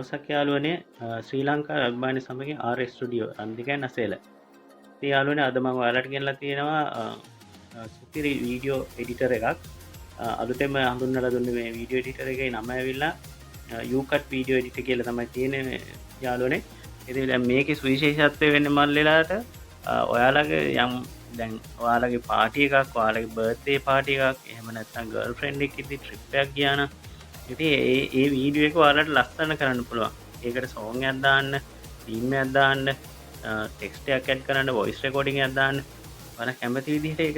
දවසක් යාළුවනේ ශ්‍රී ලංකා අභිමානි සමගින් RS ස්ටුඩියෝ රන්දිකයන් අසේල. ඉතින් යාළුවනේ අද මම ඔයාලට ගෙනලා තියෙනවා සුපිරි වීඩියෝ එඩිටර් එකක්. අලුතෙන්ම හඳුන්වලා දුන්නේ මේ වීඩියෝ එඩිටර් එකේ නම ඇවිල්ලා youcutvideo එඩිටර් කියලා තමයි තියෙන්නේ යාළුවනේ. ඉතින් දැන් මේකේ සුවිශේෂත්වය වෙන්නේ මල්ලෙලාට ඔයාලගේ යම් දැන් ඔයාලගේ පාටි එකක්, ඔයාලගේ බර්ත්ඩේ පාටි එකක්, එහෙම නැත්නම් ගර්ල්ෆ්‍රෙන්ඩ් එක්ක ඉදි ට්‍රිප් එකක් ගියා නම් ඉතින් ඒ වීඩියෝ එක ඔයාලට ලස්සන කරන්න පුළුවන්. ඒකට සෝං එකක් දාන්න, තීම් එකක් දාන්න, ටෙක්ස්ට් එකක් ඇඩ් කරන්න, වොයිස් රෙකෝඩින් එකක් දාන්න. ඔයාලා කැමති විදිහට ඒක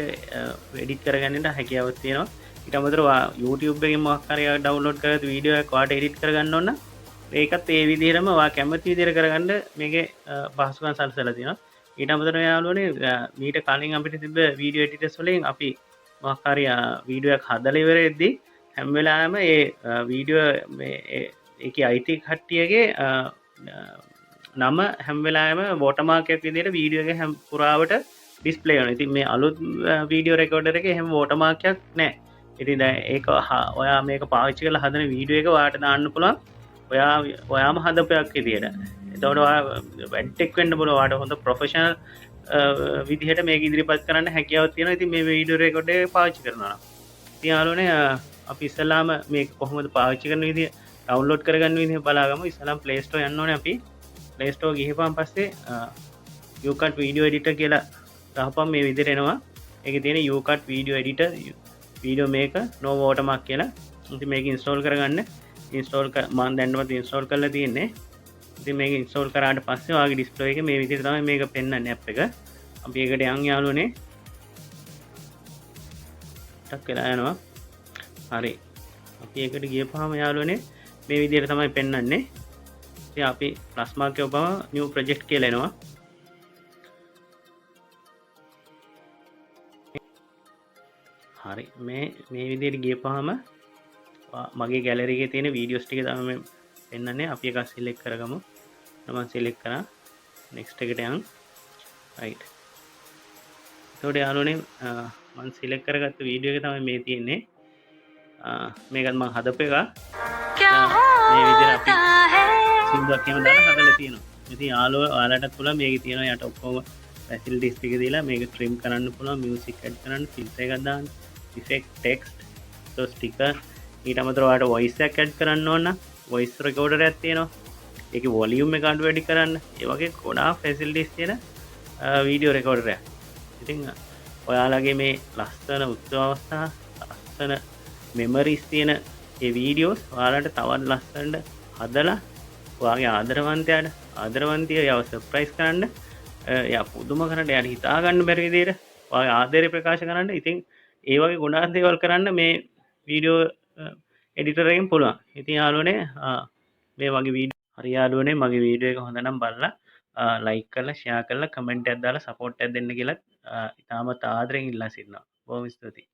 එඩිට් කරගන්නට හැකියාවක් තියෙනවා. ඊට අමතරව YouTube එකෙන් මොකක් හරි ඩවුන්ලෝඩ් කරගත්ත වීඩියෝ එකක් ඔයාලට එඩිට් කරගන්න ඕන නම් ඒකත් ඒ විදිහටම ඔයා කැමති විදිහට කරගන්න මේකේ පහසුකම් සලසලා තියෙනවා. ඊට අමතරව යාළුවනේ මීට කලින් අපිට තිබ්බ වීඩියෝ එඩිටර්ස් වලින් අපි මොකක් හරි වීඩියෝ එකක් හදලා ඉවරෙද්දී හැම වෙලාවෙම ඒ වීඩියෝ ඒකේ අයිති කට්ටියගේ නම හැම වෙලාවෙම වෝටර්මාක් එකක් විදිහට වීඩියෝ එකේ හැම පුරාවට ඩිස්ප්ලේ වෙනවා. ඉතින් මේ අලුත් වීඩියෝ රෙකෝඩර් එකේ හැම වෝටර්මාක් එකක් නැහැ. ඉතින් දැන් ඒක ඔයා මේක පාවිච්චි කරලා හදන වීඩියෝ එක ඔයාට දාන්න පුළුවන්. ඔයාම හදපයක් විදියට. එතකොට ඔයා වැඩ්ටෙක් වෙන්න පුළුවන්. ඔයාට හොඳ ප්‍රොෆෙෂනල් විදිහට මේක ඉදිරිපත් කරන්න හැකියාවක් තියෙනවා. ඉතින් මේ වීඩියෝ රෙකෝඩර් එක පාවිච්චි කරනවා නම්. ඉතින් යාළුවනේ අපි ඉස්සෙල්ලාම මේක කොහොමද පාවිච්චි කරන විදිය ඩවුන්ලෝඩ් කරගන්න විදිහ බලාගමු. ඉස්සෙල්ලාම Play Store යන්න ඕනේ අපි. Play Store ගිහපුවාන් පස්සේ youcutvideo editor කියලා ගහපුවම මේ විදිහට එනවා. ඒකේ තියෙන youcutvideo editor video maker no watermark කියලා. ඉතින් මේක ඉන්ස්ටෝල් කරගන්න. මම දැන්නමත් ඉන්ස්ටෝල් කරලා තියෙන්නේ. ඉතින් මේක ඉන්ස්ටෝල් කරාට පස්සේ ඔයාගේ ඩිස්ප්ලේ එකේ මේ විදිහට තමයි මේක පෙන්වන්නේ ඇප් එක. අපි ඒකට යන් යාළුවනේ. ටක් වෙලා යනවා. හරි. අපි ඒකට ගියපුවාම යාළුවනේ මේ විදිහට තමයි පෙන්වන්නේ. ඉතින් අපි ප්ලස් මාක් එක ඔබම new project කියලා එනවා. හරි. මේ විදිහට ගියපුවාම මගේ ගැලරි එකේ තියෙන වීඩියෝස් ටික තමයි පෙන්වන්නේ. අපි එකක් සිලෙක්ට් කරගමු. මම සිලෙක්ට් කරා. next එකට යන්. right. එතකොට යාළුවනේ මම සිලෙක්ට් කරගත්ත වීඩියෝ එක තමයි මේ තියෙන්නේ. මේකත් මම හදපු එක. මේ විදිහට අපි සින්දුවක් එහෙම දාලා හදලා තියෙනවා. ඉතින් යාළුවෝ ඔයාලටත් පුළුවන් මේකේ තියෙන යට ඔක්කොම ෆැසිලිටිස් ටික දීලා මේක ට්‍රිම් කරන්න පුළුවන්, මියුසික් ඇඩ් කරන්න, ෆිල්ටර් එකක් දාන්න, ඉෆෙක්ට්, ටෙක්ස්ට්, ස්ටිකර්. ඊට අමතරව ඔයාලට වොයිස් එකක් ඇඩ් කරන්න ඕන නම් වොයිස් රෙකෝඩර් එකක් තියෙනවා. ඒකේ වොලියුම් එක අඩු වැඩි කරන්න. ඒ වගේ ගොඩාක් ෆැසිලිටිස් තියෙන වීඩියෝ රෙකෝඩර් එකක්. ඉතින් ඔයාලගේ මේ ලස්සන උත්සව අවස්ථා, ලස්සන මෙමරිස් තියෙන ඒ වීඩියෝස් ඔයාලට තවත් ලස්සනට හදලා ඔයාගේ ආදරවන්තයව යව සර්ප්‍රයිස් කරන්න, එයා පුදුම කරන්න, එයාට හිතා ගන්න බැරි විදිහට ඔයාගේ ආදරය ප්‍රකාශ කරන්න. ඉතින් ඒ වගේ ගොඩාක් දේවල් කරන්න මේ වීඩියෝ එඩිටර් එකෙන් පුළුවන්. ඉතින් යාළුවනේ මේ වගේ වීඩියෝ හරි යාළුවනේ මගේ වීඩියෝ එක හොඳ නම් බලලා ලයික් කරලා ෂෙයා කරලා කමෙන්ට් එකක් දාලා සපෝට් එකක් දෙන්න කියලා ඉතාමත් ආදරෙන් ඉල්ලා සිටිනවා. බොහොම ස්තුතියි.